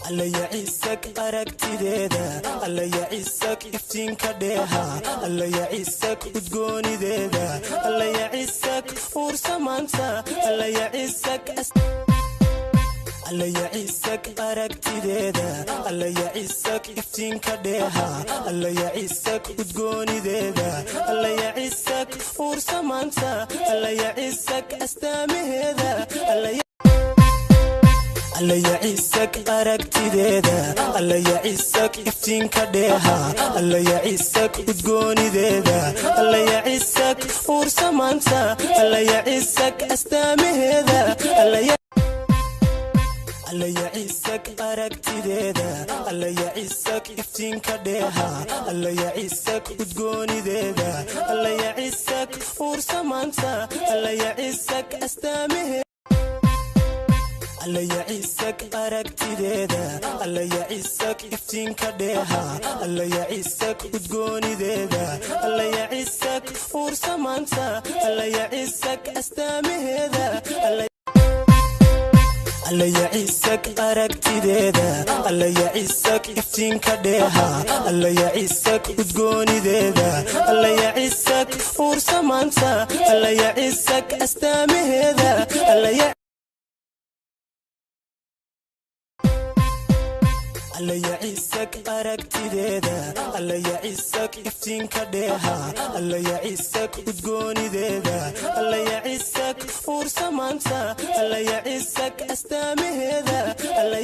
alla yacisak aragtideeda alla yacisak iftiinka dheeha alla yacisak udgoonideeda alla yacisak ursamaanta alla yacisak alla yacisak aragtideeda alla yacisak iftiinka dheeha alla yacisak udgoonideeda alla yacisak ursamaanta alla yacisak astaamaheeda alla yacisak aragtideeda alla yacisak iftiinka dheeha alla yacisak udgoonideeda alla yacisak ursamaanta alla yacisak astaamaheeda alla yacisak aragtideeda alla yacisak iftiinka dheeha alla yacisak udgoonideeda alla yacisak ursamaanta alla yacisak astaamaheeda alla yacisak aragtideeda alla yacisak iftiinka dheeha alla yacisak udgoonideeda alla yacisak ursamaanta alla yacisak astaamaheeda alla yacisak aragtideeda alla yacisak iftiinka dheeha alla yacisak udgoonideeda alla yacisak ursamaanta alla yacisak astaamaheeda alla yacisak aragtideeda alla yacisak iftiinka dheeha alla yacisak udgoonideeda alla yacisak ursamaanta alla yacisak astaamaheeda